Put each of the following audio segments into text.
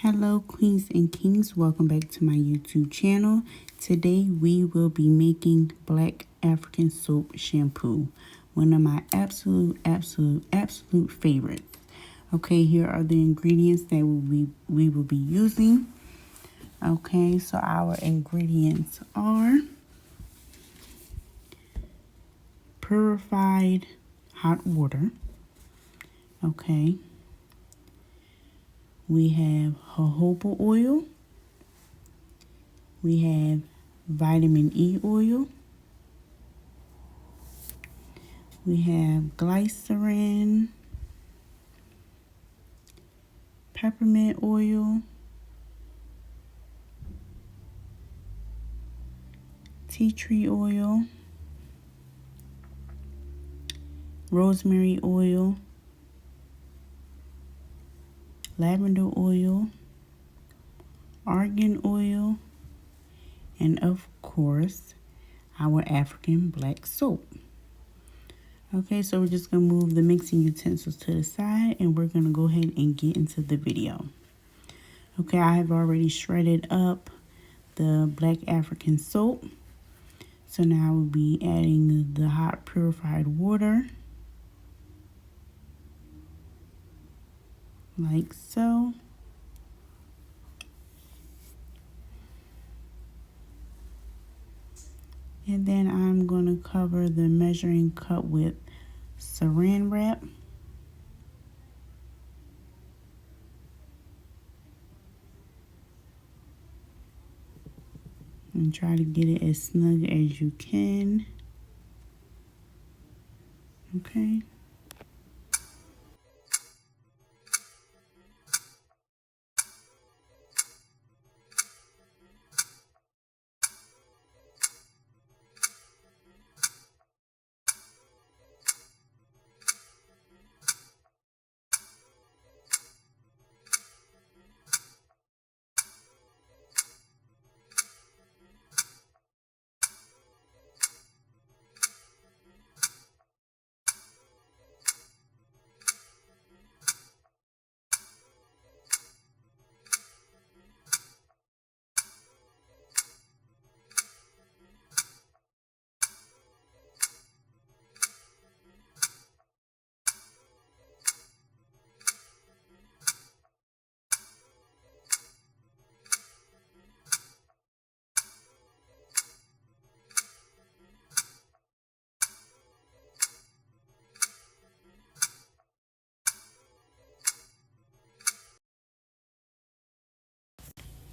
Hello queens and kings, welcome back to my YouTube channel. Today we will be making black African soap shampoo, one of my absolute favorites. Okay, here are the ingredients that we will be using. Okay, so our ingredients are purified hot water. Okay, we have jojoba oil. We have vitamin E oil. We have glycerin, peppermint oil, tea tree oil, rosemary oil, lavender oil, argan oil, and of course, our African black soap. Okay, so we're just going to move the mixing utensils to the side and we're going to go ahead and get into the video. Okay, I have already shredded up the black African soap. So now we'll be adding the hot purified water. Like so. And then I'm going to cover the measuring cup with saran wrap. And try to get it as snug as you can. Okay.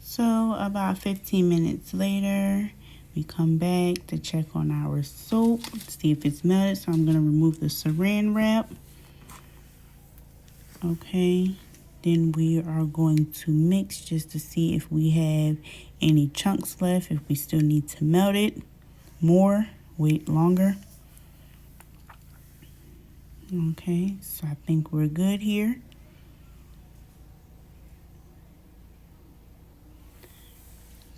So about 15 minutes later, we come back to check on our soap, see if it's melted. So I'm going to remove the saran wrap. Okay, then we are going to mix just to see if we have any chunks left, if we still need to melt it more, wait longer. Okay, so I think we're good here.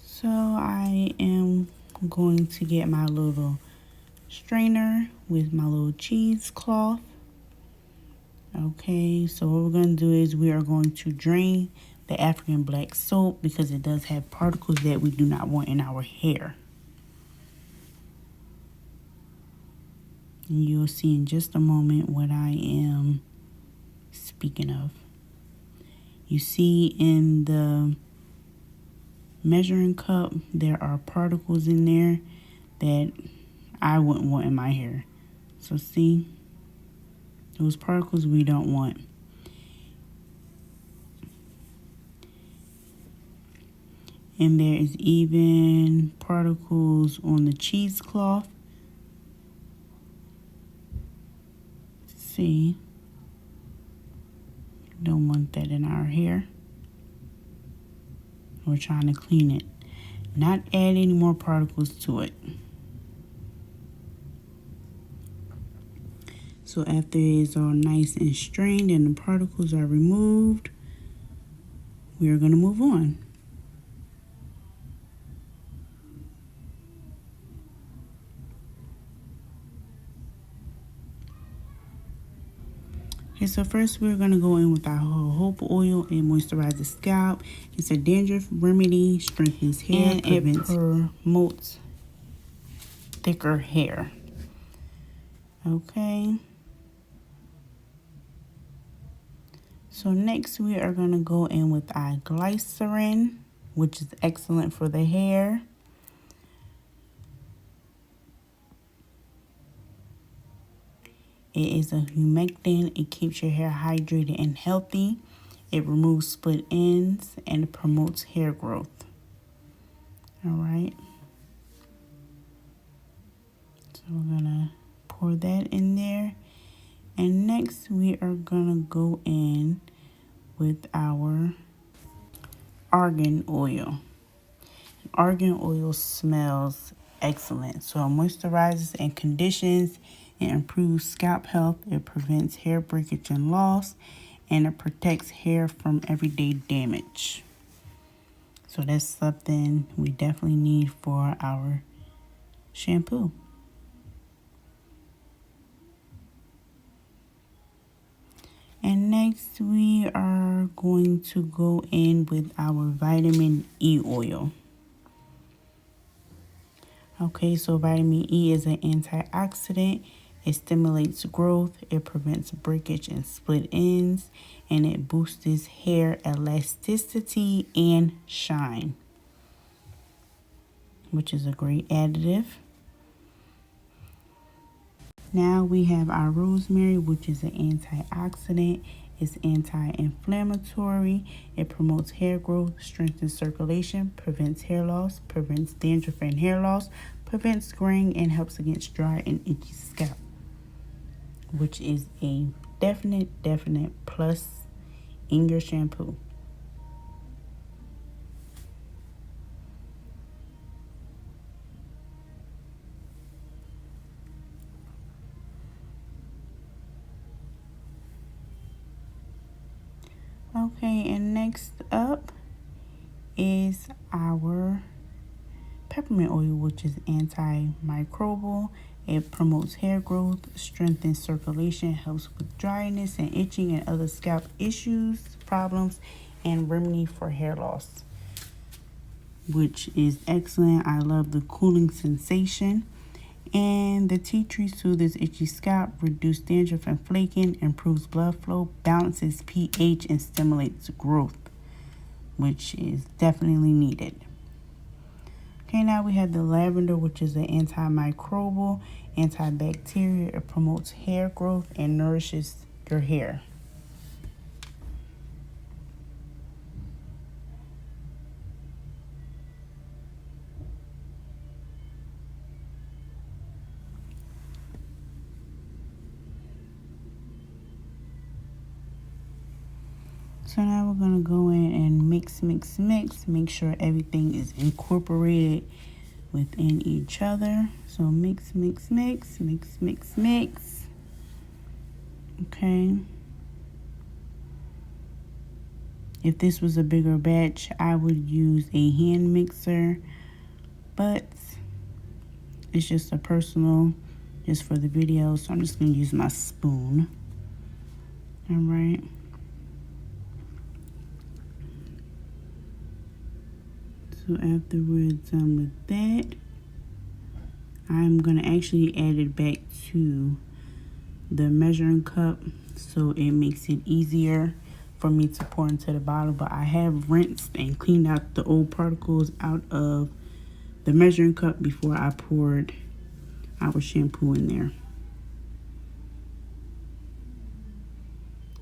So I am going to get my little strainer with my little cheesecloth. Okay, so what we're going to do is we are going to drain the African black soap because it does have particles that we do not want in our hair. And you'll see in just a moment what I am speaking of. You see in the measuring cup, there are particles in there that I wouldn't want in my hair. So see, those particles we don't want. And there is even particles on the cheesecloth. See, don't want that in our hair. We're trying to clean it, not add any more particles to it. So after it is all nice and strained and the particles are removed, we are going to move on. Okay, so first we're going to go in with our jojoba oil and moisturize the scalp. It's a dandruff remedy, strengthens hair, and it promotes thicker hair. Okay. So next we are going to go in with our glycerin, which is excellent for the hair. It is a humectant. It keeps your hair hydrated and healthy. It removes split ends and it promotes hair growth. All right. So we're going to pour that in there. And next we are going to go in with our argan oil. Argan oil smells excellent. So it moisturizes and conditions and improves scalp health. It prevents hair breakage and loss, and it protects hair from everyday damage. So that's something we definitely need for our shampoo. And next we are going to go in with our vitamin E oil. Okay, so vitamin E is an antioxidant. It stimulates growth, it prevents breakage and split ends, and it boosts hair elasticity and shine, which is a great additive. Now we have our rosemary, which is an antioxidant. It's anti-inflammatory. It promotes hair growth, strengthens circulation, prevents hair loss, prevents dandruff and hair loss, prevents graying, and helps against dry and itchy scalp, which is a definite plus in your shampoo. Okay, and next up is our peppermint oil, which is antimicrobial. It promotes hair growth, strengthens circulation, helps with dryness and itching and other scalp issues, problems, and remedy for hair loss, which is excellent. I love the cooling sensation. And the tea tree soothes itchy scalp, reduces dandruff and flaking, improves blood flow, balances pH, and stimulates growth, which is definitely needed. Okay, now we have the lavender, which is an antimicrobial, antibacterial. It promotes hair growth and nourishes your hair. So now we're going to go in and mix. Make sure everything is incorporated within each other. So mix. Okay. If this was a bigger batch, I would use a hand mixer, but it's just a personal, just for the video. So I'm just going to use my spoon. All right. So after we're done with that, I'm going to actually add it back to the measuring cup so it makes it easier for me to pour into the bottle. But I have rinsed and cleaned out the old particles out of the measuring cup before I poured our shampoo in there.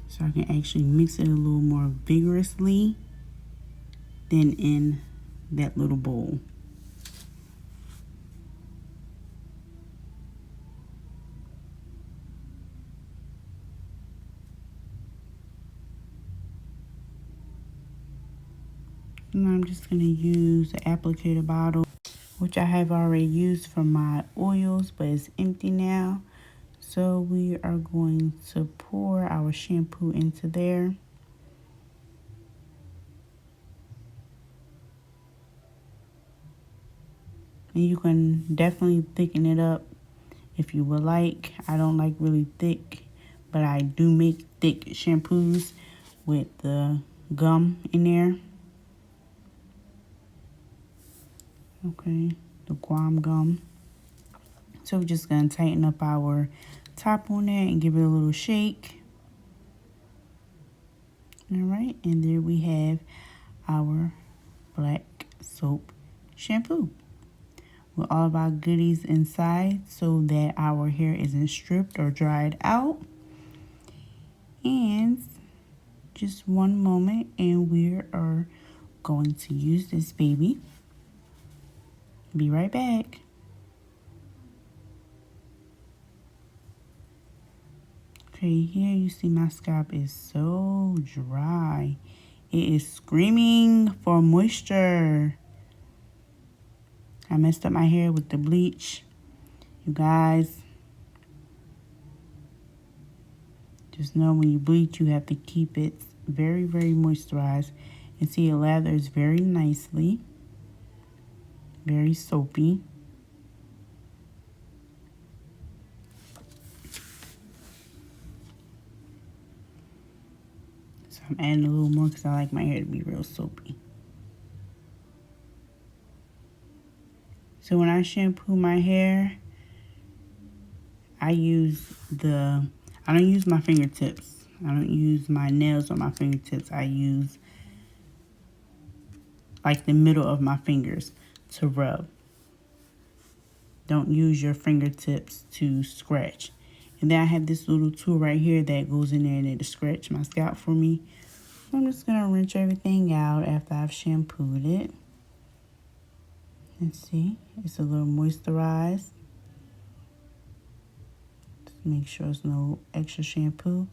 So I can actually mix it a little more vigorously than in that little bowl. And I'm just going to use the applicator bottle, which I have already used for my oils, but it's empty now. So we are going to pour our shampoo into there. And you can definitely thicken it up if you would like. I don't like really thick, but I do make thick shampoos with the gum in there. Okay, the guam gum. So we're just going to tighten up our top on there and give it a little shake. All right, and there we have our black soap shampoo with all of our goodies inside so that our hair isn't stripped or dried out. And just one moment and we are going to use this baby. Be right back. Okay, here you see my scalp is so dry. It is screaming for moisture. I messed up my hair with the bleach. You guys, just know when you bleach, you have to keep it very, very moisturized. And see, it lathers very nicely. Very soapy. So I'm adding a little more because I like my hair to be real soapy. So when I shampoo my hair, I don't use my fingertips. I don't use my nails or my fingertips. I use like the middle of my fingers to rub. Don't use your fingertips to scratch. And then I have this little tool right here that goes in there and it'll scratch my scalp for me. So I'm just going to rinse everything out after I've shampooed it. Let's see, it's a little moisturized. Just make sure there's no extra shampoo.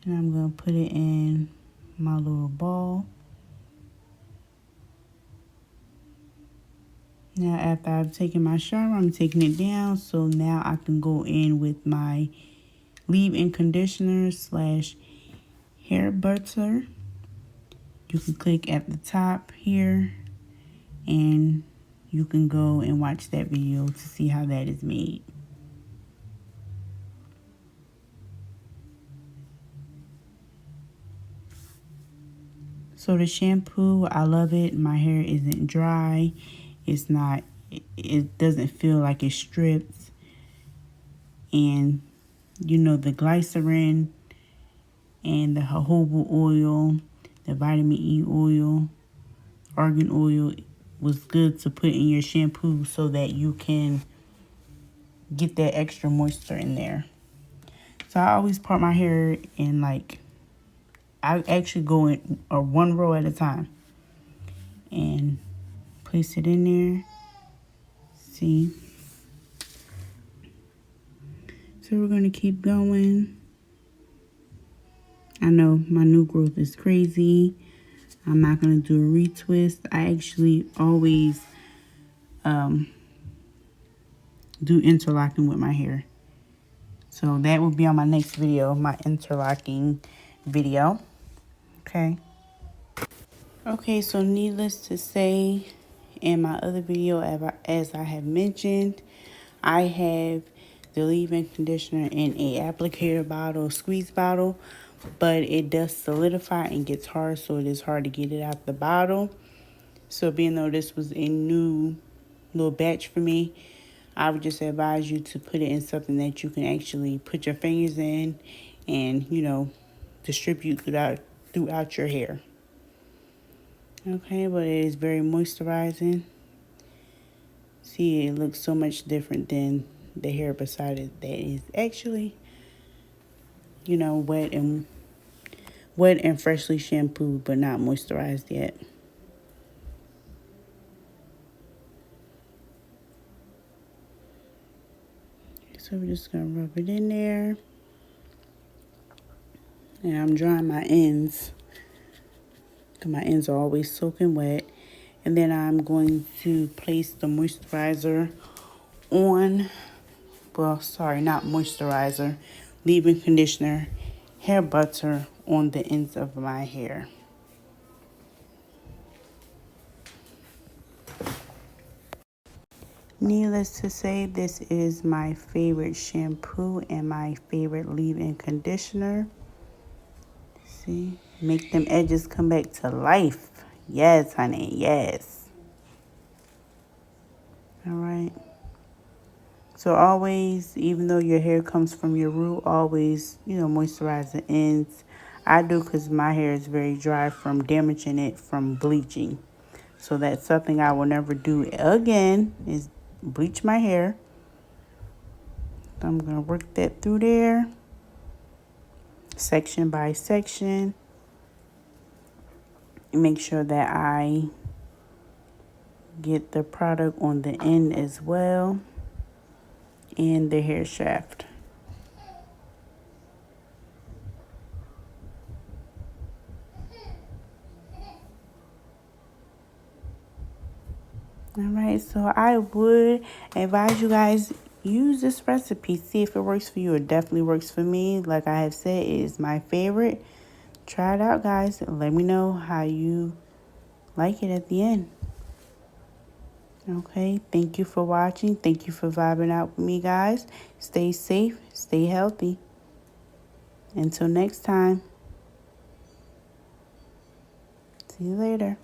And I'm going to put it in my little ball. Now after I've taken my shower, I'm taking it down. So now I can go in with my leave-in conditioner / hair butter. You can click at the top here and you can go and watch that video to see how that is made. So the shampoo, I love it. My hair isn't dry. It's not, it doesn't feel like it's stripped. And you know, the glycerin and the jojoba oil, the vitamin E oil, argan oil was good to put in your shampoo so that you can get that extra moisture in there. So I always part my hair in I actually go in one row at a time and place it in there. See? So we're going to keep going. I know my new growth is crazy. I'm not going to do a retwist. I actually always do interlocking with my hair. So that will be on my next video, my interlocking video. Okay. Okay, so needless to say, in my other video, as I have mentioned, I have the leave-in conditioner in a applicator bottle, squeeze bottle, but it does solidify and gets hard, so it is hard to get it out the bottle. So being though this was a new little batch for me, I would just advise you to put it in something that you can actually put your fingers in and, you know, distribute throughout your hair. Okay, but it is very moisturizing. See, it looks so much different than the hair beside it that is actually, you know, wet and freshly shampooed but not moisturized yet. So we're just going to rub it in there. And I'm drying my ends, because my ends are always soaking wet. And then I'm going to place the moisturizer on, well, sorry, not moisturizer, leave-in conditioner, hair butter on the ends of my hair. Needless to say, this is my favorite shampoo and my favorite leave-in conditioner. See, make them edges come back to life. Yes, honey, yes. All right. So always, even though your hair comes from your root, always, moisturize the ends. I do because my hair is very dry from damaging it from bleaching. So that's something I will never do again, is bleach my hair. So I'm going to work that through there, section by section. Make sure that I get the product on the end as well, and the hair shaft. All right, so I would advise you guys use this recipe. See if it works for you. It definitely works for me. Like I have said, it is my favorite. Try it out, guys. Let me know how you like it at the end. Okay, thank you for watching. Thank you for vibing out with me, guys. Stay safe, stay healthy. Until next time. See you later.